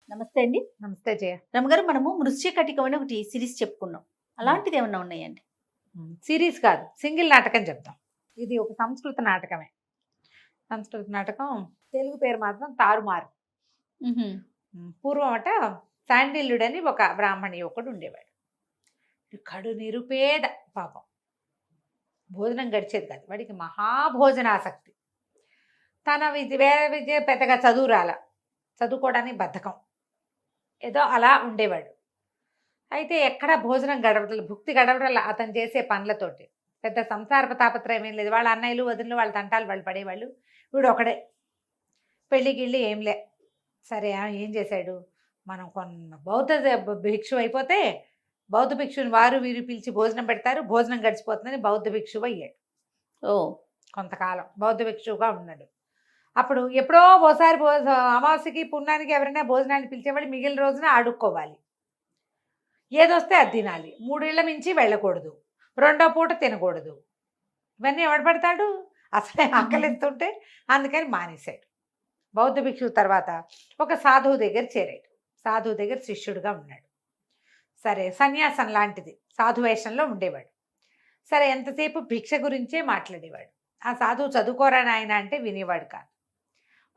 నమస్తే అండి. నమస్తే జయ. రమగారు, మనము మృశ్యకటికం అని ఒకటి సిరీస్ చెప్పుకున్నాం. అలాంటిది ఏమన్నా ఉన్నాయండి? సిరీస్ కాదు, సింగిల్ నాటకం చెప్తాం. ఇది ఒక సంస్కృత నాటకమే. సంస్కృత నాటకం. తెలుగు పేరు మాత్రం తారుమారు. పూర్వం అట శాండిల్యుడని ఒక బ్రాహ్మణ యువకుడు ఉండేవాడు. కడు నిరుపేద పాపం. భోజనం గడిచేది కాదు వాడికి, మహాభోజనాసక్తి. తన వేరే విద్య పెద్దగా చదువుకోవడానికి బద్ధకం, ఏదో అలా ఉండేవాడు. అయితే ఎక్కడ భోజనం గడవడలు, భుక్తి గడవడల అతను చేసే పనులతోటి. పెద్ద సంసార తాపత్రయం ఏం లేదు. వాళ్ళ అన్నయ్యలు వదినలు వాళ్ళ తంటాలు వాళ్ళు పడేవాళ్ళు. వీడు ఒకడే పెళ్ళిగిళ్ళి ఏంలే. సరే ఏం చేశాడు, మనం కొన్న బౌద్ధ భిక్షు అయిపోతే బౌద్ధ భిక్షుని వారు వీరు పిలిచి భోజనం పెడతారు, భోజనం గడిచిపోతుందని బౌద్ధ భిక్షువు అయ్యాడు. కొంతకాలం బౌద్ధ భిక్షువుగా ఉన్నాడు. అప్పుడు ఎప్పుడో ఓసారి అమావాస్యకి పుణ్యానికి ఎవరైనా భోజనాన్ని పిలిచేవాళ్ళు, మిగిలిన రోజున అడుక్కోవాలి. ఏదొస్తే అది తినాలి. 3 ఏళ్ల మించి వెళ్ళకూడదు. 2వ పూట తినకూడదు. ఇవన్నీ ఎవడు పడతాడు, అసలే ఆకలిస్తుంటే. అందుకని మానేశాడు. బౌద్ధ భిక్షువు తర్వాత ఒక సాధువు దగ్గర చేరాడు. సాధువు దగ్గర శిష్యుడిగా ఉన్నాడు. సరే, సన్యాసం లాంటిది సాధు వేషంలో ఉండేవాడు. సరే, ఎంతసేపు భిక్ష గురించే మాట్లాడేవాడు. ఆ సాధువు చదువుకోరా నాయన అంటే వినేవాడు కాదు.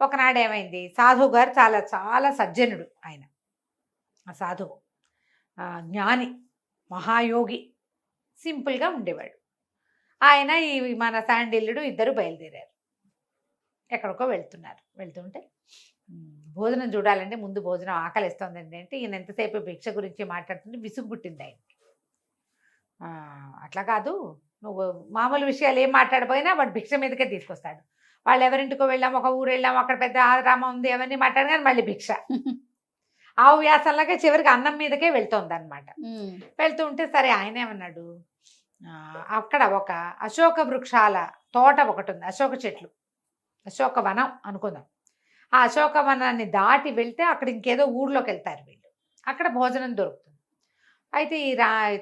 ఒకనాడు ఏమైంది, సాధువు గారు చాలా చాలా సజ్జనుడు. ఆయన ఆ సాధువు జ్ఞాని, మహాయోగి, సింపుల్గా ఉండేవాడు. ఆయన ఈ మన శాండిల్యుడు ఇద్దరు బయలుదేరారు. ఎక్కడికో వెళ్తుంటే భోజనం చూడాలంటే ముందు భోజనం ఆకలిస్తోందండి అంటే, ఈయన ఎంతసేపు భిక్ష గురించి మాట్లాడుతుంటే విసుగు పుట్టింది ఆయనకి. అట్లా కాదు, నువ్వు మామూలు విషయాలు ఏం మాట్లాడిపోయినా వాడు భిక్ష మీదకే తీసుకొస్తాడు. వాళ్ళు ఎవరింటికో వెళ్ళాము, ఒక ఊరు వెళ్ళాము, అక్కడ పెద్ద ఆరామం ఉంది, అవన్నీ మాట్లాడు కానీ మళ్ళీ భిక్ష. ఆవు వ్యాసంలాగా చివరికి అన్నం మీదకే వెళ్తోంది అనమాట. వెళ్తూ ఉంటే సరే, ఆయన ఏమన్నాడు, అక్కడ ఒక అశోక వృక్షాల తోట ఒకటి ఉంది, అశోక చెట్లు, అశోక వనం అనుకుందాం. ఆ అశోక వనాన్ని దాటి వెళ్తే అక్కడ ఇంకేదో ఊర్లోకి వెళ్తారు వీళ్ళు, అక్కడ భోజనం దొరుకుతుంది. అయితే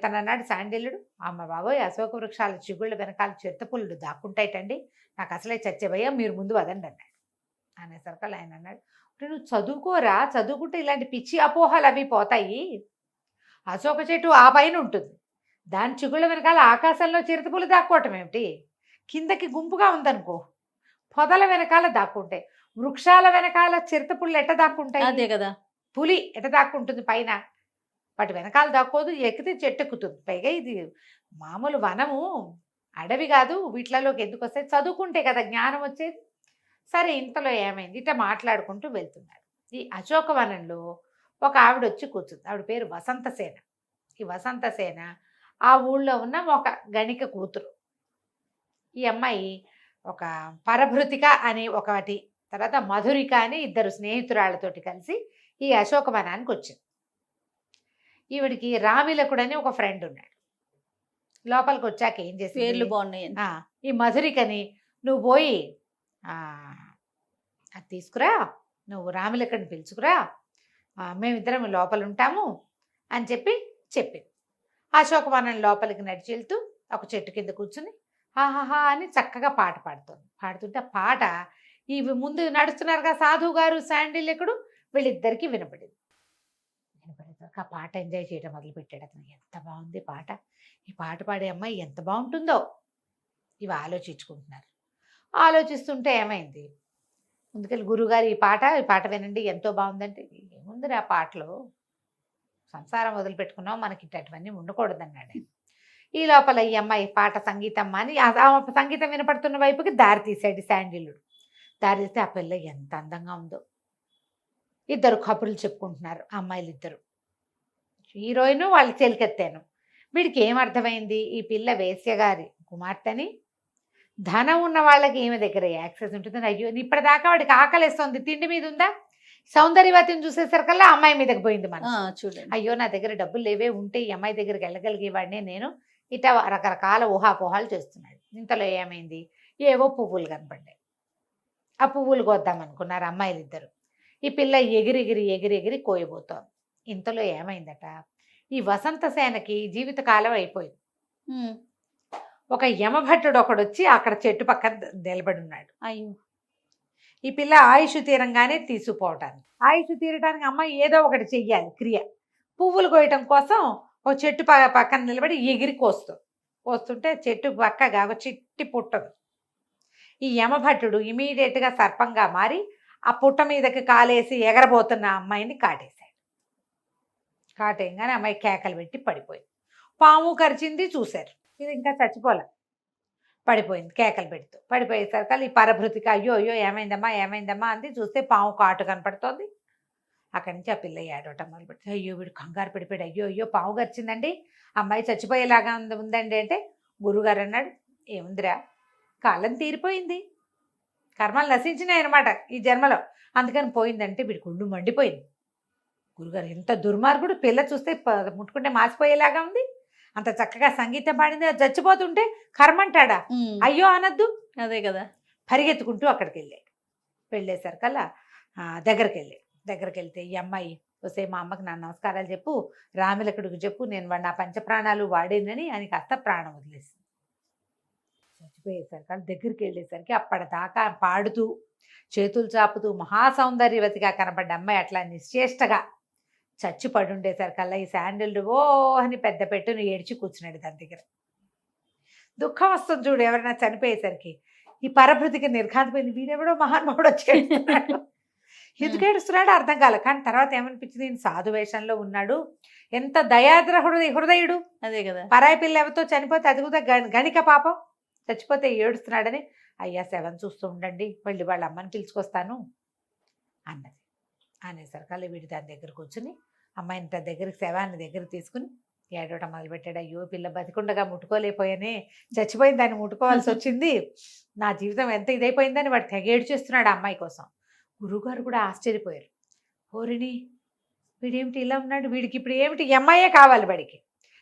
తన అన్నాడు శాండిల్యుడు, అమ్మ బాబోయ్, అశోక వృక్షాల చిగుళ్ళ వెనకాల చిరుతపుల్లు దాక్కుంటాయిటండి, నాకు అసలే చచ్చేభయ్యా, మీరు ముందు వదండి అన్నాడు. అనేసరికి ఆయన అన్నాడు, నువ్వు చదువుకోరా, చదువుకుంటే ఇలాంటి పిచ్చి అపోహలు అవి పోతాయి. అశోక చెట్టు ఆ పైన ఉంటుంది, దాని చిగుళ్ళ వెనకాల ఆకాశంలో చిరుతపులు దాక్కోవటం ఏమిటి, కిందకి గుంపుగా ఉందనుకో, పొదల వెనకాల దాక్కుంటాయి. వృక్షాల వెనకాల చిరుతపుళ్ళు ఎట్ట దాక్కుంటాయి? అదే కదా, పులి ఎట్ట దాక్కుంటుంది పైన, వాటి వెనకాల దాక్కోదు, ఎక్కితే చెట్టు ఎక్కుతుంది. పైగా ఇది మామూలు వనము, అడవి కాదు, వీటిలలోకి ఎందుకు వస్తాయి, చదువుకుంటే కదా జ్ఞానం వచ్చేది. సరే, ఇంతలో ఏమైంది, ఇట్లా మాట్లాడుకుంటూ వెళ్తున్నారు. ఈ అశోకవనంలో ఒక ఆవిడ వచ్చి కూర్చుంది. ఆవిడ పేరు వసంతసేన. ఈ వసంతసేన ఆ ఊళ్ళో ఉన్న ఒక గణిక కూతురు. ఈ అమ్మాయి ఒక పరభృతిక అని ఒకటి, తర్వాత మధురిక అని ఇద్దరు స్నేహితురాళ్లతోటి కలిసి ఈ అశోకవనానికి వచ్చింది. ఈవిడికి రామిలకుడు అని ఒక ఫ్రెండ్ ఉన్నాడు. లోపలికి వచ్చాక ఏం చేసి, పేర్లు బాగున్నాయి. ఈ మధురికని, నువ్వు పోయి అది తీసుకురా, నువ్వు రామిలకుడిని పిలుచుకురా, మేమిద్దరం లోపల ఉంటాము అని చెప్పింది. అశోకవనం లోపలికి నడిచి వెళ్తూ ఒక చెట్టు కింద కూర్చుని హాహాహా అని చక్కగా పాట పాడుతుంటే ఆ పాట ఇవి ముందు నడుస్తున్నారు కదా సాధువు గారు శాండిల్యుడు, వీళ్ళిద్దరికీ వినపడేసరికి ఆ పాట ఎంజాయ్ చేయడం మొదలుపెట్టాడు అతను. ఎంత బాగుంది పాట, ఈ పాట పాడే అమ్మాయి ఎంత బాగుంటుందో ఇవి ఆలోచించుకుంటున్నారు. ఆలోచిస్తుంటే ఏమైంది, ముందుకెళ్ళి గురువుగారు ఈ పాట వినండి ఎంత బాగుందంటే, ఏముంది ఆ పాటలో, సంసారం వదిలిపెట్టుకున్నాం, మనకి ఇట్టవన్నీ ఉండకూడదన్నాడు. ఈ లోపల ఈ అమ్మాయి పాట సంగీతం అని సంగీతం వినపడుతున్న వైపుకి దారి తీసాడు శాండిల్యుడు. దారి తీస్తే ఆ పిల్ల ఎంత అందంగా ఉందో. ఇద్దరు కబుర్లు చెప్పుకుంటున్నారు అమ్మాయిలు ఇద్దరు, హీరోయిన్ వాళ్ళు చెలికెత్తాను. వీడికి ఏమర్థమైంది, ఈ పిల్ల వేశ్య గారి కుమార్తెని, ధనం ఉన్న వాళ్ళకి ఈమె దగ్గర యాక్సెస్ ఉంటుంది. అయ్యో, ఇప్పటిదాకా వాడికి ఆకలిస్తుంది, తిండి మీద ఉందా, సౌందర్యవతిని చూసేసరికల్లా అమ్మాయి మీదకి పోయింది మనం. చూడండి, అయ్యో నా దగ్గర డబ్బులు లేవే, ఉంటే ఈ అమ్మాయి దగ్గరికి వెళ్ళగలిగేవాడినే నేను, ఇట్లా రకరకాల ఊహాపోహాలు చేస్తున్నాడు. ఇంతలో ఏమైంది, ఏవో పువ్వులు కనపడ్డాయి. ఆ పువ్వులు కోద్దామనుకున్నారు అమ్మాయిలు ఇద్దరు. ఈ పిల్ల ఎగిరెగిరి కోయబోతోంది. ఇంతలో ఏమైందట, ఈ వసంతసేనకి జీవితకాలం అయిపోయింది. ఒక యమభట్టుడు ఒకడు వచ్చి అక్కడ చెట్టు పక్కన నిలబడి ఉన్నాడు. అయ్యో, ఈ పిల్ల ఆయుష్ తీరంగానే తీసుకుపోవటానికి. ఆయుష్ తీరటానికి అమ్మాయి ఏదో ఒకటి చెయ్యాలి క్రియ. పువ్వులు కోయటం కోసం ఓ చెట్టు పక్కన నిలబడి ఎగిరి కోస్తుంటే చెట్టు పక్కగా ఒక చిట్టి పుట్టదు. ఈ యమభట్టుడు ఇమీడియట్గా సర్పంగా మారి ఆ పుట్ట మీదకి కాలేసి ఎగరబోతున్న అమ్మాయిని కాటేశాడు. కాటేయంగానే అమ్మాయి కేకలు పెట్టి పడిపోయింది. పాము కరిచింది, చూశారు. ఇది ఇంకా చచ్చిపోలే, పడిపోయింది కేకలు పెడుతూ. పడిపోయేసరికి ఈ పరభృతికి అయ్యో అయ్యో ఏమైందమ్మా ఏమైందమ్మా అంది. చూస్తే పాము కాటు కనపడుతోంది. అక్కడి నుంచి ఆ పిల్ల ఏడవటం మొదలుపెట్టి, అయ్యో వీడు కంగారు పడిపోయాడు, అయ్యో అయ్యో పాము గరిచిందండి, అమ్మాయి చచ్చిపోయేలాగా ఉందండి అంటే గురువుగారు అన్నాడు, ఏముందిరా కాలం తీరిపోయింది, కర్మలు నశించినాయి అనమాట ఈ జన్మలో, అందుకని పోయిందంటే వీడికి ఒళ్ళు మండిపోయింది. గురుగారు ఎంత దుర్మార్గుడు, పిల్ల చూస్తే ముట్టుకుంటే మాసిపోయేలాగా ఉంది, అంత చక్కగా సంగీతం పాడింది, అది చచ్చిపోతుంటే కర్మంటాడా, అయ్యో అనద్దు. అదే కదా. పరిగెత్తుకుంటూ అక్కడికి వెళ్ళేసరికల్లా దగ్గరికి వెళ్తే ఈ అమ్మాయి వస్తే మా అమ్మకి నా నమస్కారాలు చెప్పు, రామిలకుడికి చెప్పు, నేను నా పంచప్రాణాలు వాడేనని అని కాస్త ప్రాణం వదిలేసింది. చచ్చిపోయేసరికి దగ్గరికి వెళ్ళేసరికి అప్పటిదాకా పాడుతూ చేతులు చాపుతూ మహాసౌందర్యవతిగా కనపడ్డ అమ్మాయి అట్లా నిశ్చేష్టగా చచ్చి పడుండేసరికల్లా ఈ శాండిల్ ఓ అని పెద్ద పెట్టును ఏడ్చి కూర్చున్నాడు దాని దగ్గర. దుఃఖం వస్తుంది చూడు ఎవరైనా చనిపోయేసరికి. ఈ పరభృతికి నిర్ఘాంతపోయింది, వీడెవడో మహానుభావుడు వచ్చేస్తున్నాడు, ఎందుకు ఏడుస్తున్నాడో అర్థం కాలే. కానీ తర్వాత ఏమనిపించింది, ఈయన సాధు వేషంలో ఉన్నాడు, ఎంత దయాద్ర హృదయుడు. అదే కదా. పరాయి పిల్ల ఎవరితో చనిపోతే అది కూడా గణిక పాపం, చచ్చిపోతే ఏడుస్తున్నాడని, అయ్యా శవం చూస్తూ ఉండండి, మళ్ళీ వాళ్ళ అమ్మని పిలుచుకొస్తాను అన్నది. అనేసరికల్లా వీడు దాని దగ్గర కూర్చుని అమ్మాయిని తన దగ్గరికి శవాన్ని దగ్గరికి తీసుకుని ఏడవటం మొదలుపెట్టాడు. అయ్యో పిల్ల బతికుండగా ముట్టుకోలేకపోయానే, చచ్చిపోయింది దాన్ని ముట్టుకోవాల్సి వచ్చింది, నా జీవితం ఎంత ఇదైపోయిందని వాడు తెగేడు చేస్తున్నాడు ఆ అమ్మాయి కోసం. గురువుగారు కూడా ఆశ్చర్యపోయారు. ఓరిని వీడేమిటి ఇలా ఉన్నాడు, వీడికి ఇప్పుడు ఏమిటి, ఈ అమ్మాయే కావాలి వాడికి,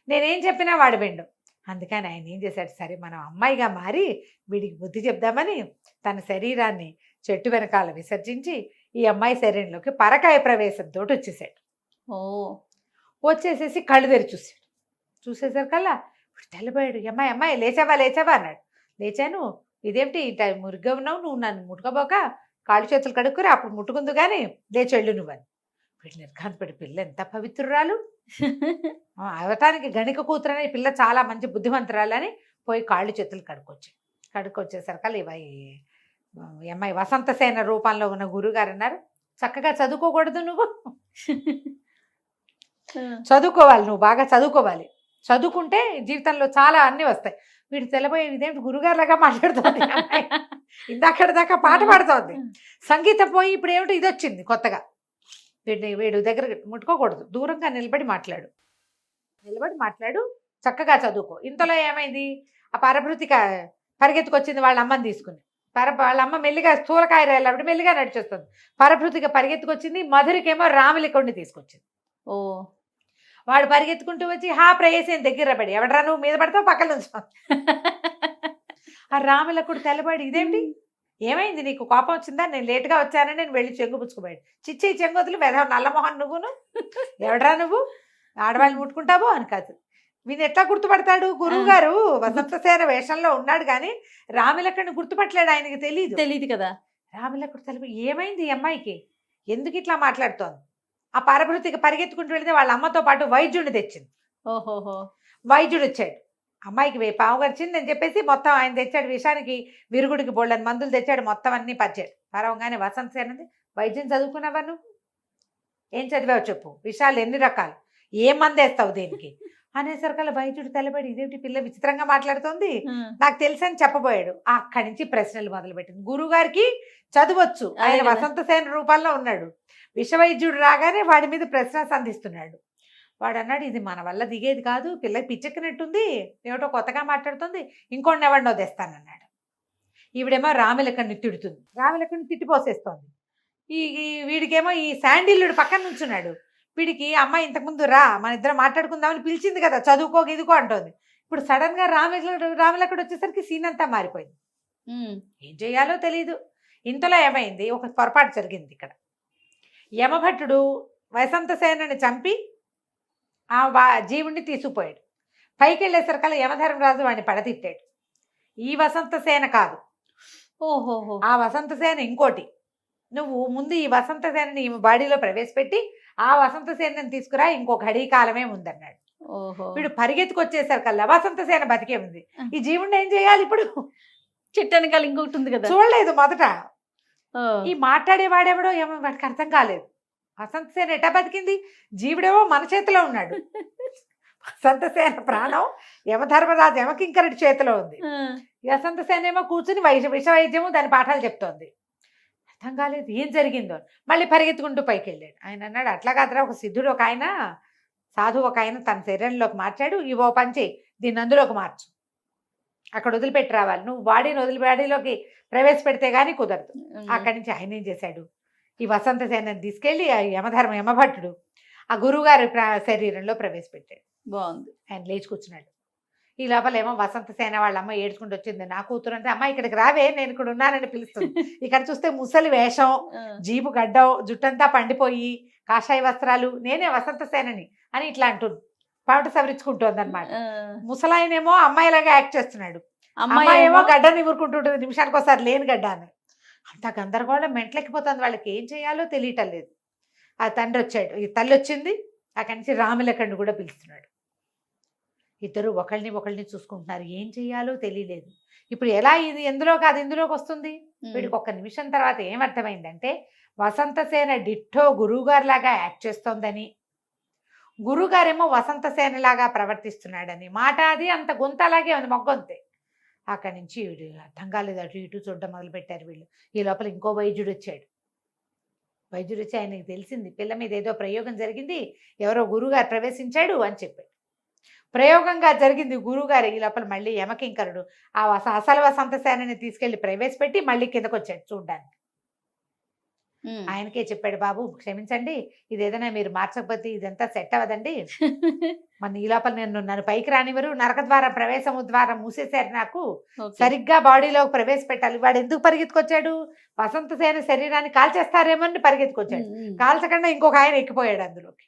నేనేం చెప్పినా వాడు విండు. అందుకని ఆయన ఏం చేశాడు, సరే మనం అమ్మాయిగా మారి వీడికి బుద్ధి చెప్దామని తన శరీరాన్ని చెట్టు వెనకాల విసర్జించి ఈ అమ్మాయి శరీరంలోకి పరకాయ ప్రవేశంతో వచ్చేసాడు. వచ్చేసేసి కళ్ళు తెరి చూసేసరికల్లా తెల్లబోయాడు. అమ్మాయి అమ్మాయి లేచావా అన్నాడు. లేచాను, ఇదేమిటి మురిగ్గా ఉన్నావు, నువ్వు నన్ను ముట్టుకోబోక కాళ్ళు చేతులు కడుక్కురా, అప్పుడు ముట్టుకుందు కానీ లేచెళ్ళు నువ్వని. వీళ్ళు నిర్ఘాంతపడి, పిల్ల ఎంత పవిత్రురాలు, అవటానికి గణిక కూతురని పిల్ల చాలా మంచి బుద్ధిమంతురాలని పోయి కాళ్ళు చేతులు కడుక్కొచ్చేసరికల్లా ఈ అమ్మాయి వసంతసేన రూపంలో ఉన్న గురువుగారు అన్నారు, చక్కగా చదువుకోకూడదు నువ్వు, చదువుకోవాలి, నువ్వు బాగా చదువుకోవాలి, చదువుకుంటే జీవితంలో చాలా అన్నీ వస్తాయి. వీడు తెల్లబోయే ఇదేమిటి గురుగారులాగా మాట్లాడుతోంది, ఇందాకటి దాకా పాట పాడుతోంది, సంగీతం పోయి ఇప్పుడు ఏమిటి ఇది వచ్చింది కొత్తగా. వీడు దగ్గర ముట్టుకోకూడదు, దూరంగా నిలబడి మాట్లాడు, చక్కగా చదువుకో. ఇంతలో ఏమైంది, ఆ పరభృతిక పరిగెత్తుకొచ్చింది వాళ్ళ అమ్మని తీసుకుని. వాళ్ళ అమ్మ మెల్లిగా స్థూలకాయ రేళ్ళబడి మెల్లిగా నడిచేస్తుంది. పరభృతిక పరిగెత్తుకొచ్చింది, మధురికేమో రామిలికొండి తీసుకొచ్చింది. వాడు పరిగెత్తుకుంటూ వచ్చి ప్రేయసేని దగ్గర పడి, ఎవడరా నువ్వు మీద పడతావు పక్కన నుంచి. ఆ రామిలకుడు తెల్లబడి, ఇదేంటి ఏమైంది, నీకు కోపం వచ్చిందా, నేను లేటుగా వచ్చానని నేను వెళ్ళి చెంగు పుచ్చుకోబోయాడు. చిచ్చి చెంగొతులు వెధవ నల్లమోహన్ నువ్వును, ఎవడరా నువ్వు ఆడవాళ్ళని ముట్టుకుంటావో అని కాదు. వీని ఎట్లా గుర్తుపడతాడు, గురువు గారు వసంతసేన వేషంలో ఉన్నాడు కానీ రామిలకుడిని గుర్తుపట్టలేడు, ఆయనకి తెలియదు కదా. రామిలకుడు తెలపి, ఏమైంది ఈ అమ్మాయికి, ఎందుకు ఇట్లా మాట్లాడుతోంది. ఆ పరభృతికి పరిగెత్తుకుంటూ వెళితే వాళ్ళ అమ్మతో పాటు వైద్యుడిని తెచ్చింది. వైద్యుడు వచ్చాడు, అమ్మాయికి పాము గడిచింది అని చెప్పేసి మొత్తం ఆయన తెచ్చాడు, విషానికి విరుగుడికి బోళ్ళని మందులు తెచ్చాడు, మొత్తం అన్నీ పరిచాడు. పరవంగానే వసంతసేనది, వైద్యం చదువుకున్నావా నువ్వు, ఏం చదివావు చెప్పు, విషాలు ఎన్ని రకాలు, ఏ మందు వేస్తావు దేనికి అనేసరికల్లా వైద్యుడు తెల్లబడి, ఇదేంటి పిల్ల విచిత్రంగా మాట్లాడుతోంది, నాకు తెలుసని చెప్పబోయాడు. అక్కడి నుంచి ప్రశ్నలు మొదలుపెట్టింది. గురువుగారికి చదవచ్చు, ఆయన వసంతసేన రూపంలో ఉన్నాడు, విషవైద్యుడు రాగానే వాడి మీద ప్రశ్న సంధిస్తున్నాడు. వాడు అన్నాడు, ఇది మన వల్ల దిగేది కాదు, పిల్లకి పిచ్చెక్కినట్టుంది, ఏమిటో కొత్తగా మాట్లాడుతుంది, ఇంకోటి ఎవరినో తెస్తానన్నాడు. ఈవిడేమో రామిలకుడిని తిడుతుంది, రామిలకుడిని తిట్టిపోసేస్తోంది. వీడికేమో ఈ శాండిల్యుడు పక్కన నుంచున్నాడు. వీడికి అమ్మాయి ఇంతకుముందు రా మన ఇద్దరం మాట్లాడుకుందామని పిలిచింది కదా, చదువుకో ఇదికో అంటోంది. ఇప్పుడు సడన్ గా రామిలకుడు వచ్చేసరికి సీన్ అంతా మారిపోయింది. ఏం చేయాలో తెలియదు. ఇంతలో ఏమైంది, ఒక పొరపాటు జరిగింది ఇక్కడ. యమభట్టుడు వసంతసేనని చంపి ఆ జీవుణ్ణి తీసుకుపోయాడు. పైకి వెళ్ళేసరికల్లా యమధర్మరాజు వాడిని పడతిట్టాడు. ఈ వసంతసేన కాదు, ఆ వసంతసేన ఇంకోటి, నువ్వు ముందు ఈ వసంత సేనని ఈ బాడీలో ప్రవేశపెట్టి ఆ వసంత సేనని తీసుకురా, ఇంకొక ఘడి కాలమే ఉందన్నాడు. ఓహో. వీడు పరిగెత్తుకొచ్చేసరికల్లా వసంత సేన బతికే ఉంది. ఈ జీవుడిని ఏం చేయాలి ఇప్పుడు? చెట్టు వెనకాల ఇంకొకటి ఉంది కదా. చూడలేదు మొదట. ఓ. ఈ మాట్లాడేవాడెవడో ఏమో వాడికి అర్థం కాలేదు. వసంత సేన ఎటా బతికింది? జీవుడేమో మన చేతిలో ఉన్నాడు. వసంత సేన ప్రాణం యమధర్మరాజు యమకింకరుడి చేతిలో ఉంది. ఆ. వసంత సేన ఏమో కూర్చుని విష వైద్యము దాని పాఠాలు చెప్తోంది. అర్థం కాలేదు ఏం జరిగిందో. మళ్ళీ పరిగెత్తుకుంటూ పైకి వెళ్ళాడు. ఆయన అన్నాడు, అట్లా కాదురా, ఒక సిద్ధుడు ఒక ఆయన, సాధువు ఒక ఆయన తన శరీరంలోకి మార్చాడు, ఇవో పని చేయి, దీన్ని అందులోకి మార్చు, అక్కడ వదిలిపెట్టి రావాలి, నువ్వు బాడీలోకి ప్రవేశపెడితే గానీ కుదరదు. అక్కడి నుంచి ఆయన ఏం చేశాడు, ఈ వసంత సేనని తీసుకెళ్ళి ఆ యమభట్టుడు ఆ గురువుగారి శరీరంలో ప్రవేశపెట్టాడు. బాగుంది. ఆయన లేచి కూర్చున్నాడు. ఈ లోపల ఏమో వసంత సేన వాళ్ళ అమ్మ ఏడ్చుకుంటూ వచ్చింది. నా కూతురు అంటే, అమ్మ ఇక్కడికి రావే, నేను ఇక్కడ ఉన్నానని పిలుస్తుంది. ఇక్కడ చూస్తే ముసలి వేషం, జీపు గడ్డం, జుట్టంతా పండిపోయి, కాషాయ వస్త్రాలు, నేనే వసంత సేనని అని ఇట్లా అంటుంది. పాట సవరించుకుంటోంది అనమాట. ముసలాయనేమో అమ్మాయిలాగా యాక్ట్ చేస్తున్నాడు, అమ్మాయి ఏమో గడ్డని ఊరుకుంటుంటుంది, నిమిషానికి ఒకసారి లేని గడ్డ అని. అంత గందరగోళం మెంటలెక్కిపోతుంది. వాళ్ళకి ఏం చేయాలో తెలియటం లేదు. ఆ తండ్రి వచ్చాడు, ఈ తల్లి వచ్చింది. అక్కడి నుంచి రామలకండు కూడా పిలుస్తున్నాడు. ఇద్దరు ఒకళ్ళని చూసుకుంటున్నారు. ఏం చెయ్యాలో తెలియలేదు. ఇప్పుడు ఎలా ఇది ఎందులో కాదు ఇందులోకి వస్తుంది? వీడికి ఒక్క నిమిషం తర్వాత ఏమర్థమైందంటే, వసంత సేన డిట్టో గురువుగారి లాగా యాక్ట్ చేస్తోందని, గురువుగారేమో వసంత సేన లాగా ప్రవర్తిస్తున్నాడని. మాట అది అంత గొంత అలాగే ఉంది, మొగ్గొంతే. అక్కడి నుంచి వీడు అర్థం కాలేదు, అటు ఇటు చూడడం మొదలుపెట్టారు వీళ్ళు. ఈ లోపల ఇంకో వైద్యుడు వచ్చాడు. వైద్యుడు వచ్చి ఆయనకి తెలిసింది, పిల్ల మీద ఏదో ప్రయోగం జరిగింది, ఎవరో గురువుగారు ప్రవేశించాడు అని చెప్పాడు. ప్రయోగంగా జరిగింది గురువుగారు. ఈ లోపల మళ్ళీ యమకింకరుడు ఆ అసలు వసంత సేనని తీసుకెళ్లి ప్రవేశపెట్టి మళ్ళీ కిందకు వచ్చాడు చూడ్డానికి. ఆయనకే చెప్పాడు, బాబు క్షమించండి, ఇదేదైనా మీరు మార్చకపోతే ఇదంతా సెట్ అవ్వదండి. మన ఈ లోపల నన్ను పైకి రానివ్వరు, నరక ద్వారం ప్రవేశము ద్వారం మూసేశారు, నాకు సరిగ్గా బాడీలోకి ప్రవేశపెట్టాలి. వాడు ఎందుకు పరిగెత్తుకొచ్చాడు? వసంత సేన శరీరాన్ని కాల్చేస్తారేమో అని పరిగెత్తుకొచ్చాడు. కాల్చకుండా ఇంకొక ఆయన ఎక్కిపోయాడు అందులోకి.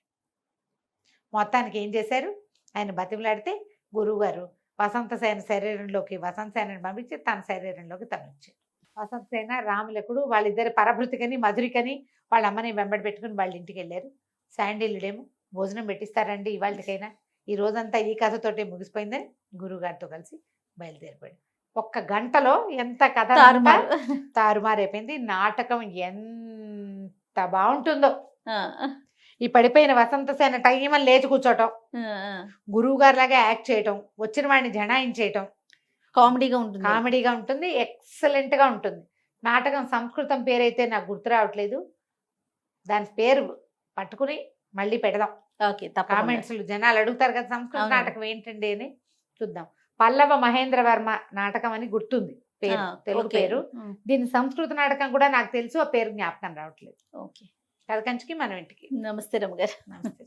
మొత్తానికి ఏం చేశారు, ఆయన బతిమలాడితే గురువుగారు వసంత సేన శరీరంలోకి వసంత సేనని పంపించి తన శరీరంలోకి తమించారు. వసంత సేన రాములకుడు వాళ్ళిద్దరు పరభృతికని మధురికని వాళ్ళ అమ్మని వెంబడి పెట్టుకుని వాళ్ళ ఇంటికి వెళ్ళారు. శాండిల్యుడేమో భోజనం పెట్టిస్తారండి ఇవాళకైనా, ఈ రోజంతా ఈ కథతోటే ముగిసిపోయిందని గురువుగారితో కలిసి బయలుదేరిపోయాడు. ఒక్క గంటలో ఎంత కథ తారుమారైపోయింది. నాటకం ఎంత బాగుంటుందో. ఈ పడిపోయిన వసంత సేన టైమని లేచి కూర్చోటం, గురువు గారి లాగా యాక్ట్ చేయటం, వచ్చిన వాడిని జనాయించేయటం కామెడీగా ఉంటుంది, ఎక్సలెంట్ గా ఉంటుంది. నాటకం సంస్కృతం పేరైతే నాకు గుర్తు రావట్లేదు, దాని పేరు పట్టుకుని మళ్ళీ పెడదాం. కామెంట్స్ జనాలు అడుగుతారు కదా సంస్కృత నాటకం ఏంటండి అని, చూద్దాం. పల్లవ మహేంద్ర వర్మ నాటకం అని గుర్తుంది పేరు, తెలుగు పేరు. దీని సంస్కృత నాటకం కూడా నాకు తెలుసు, ఆ పేరు జ్ఞాపకం రావట్లేదు. కథ కంచికి మనం ఇంటికి. నమస్తే రమ్మగారు. నమస్తే.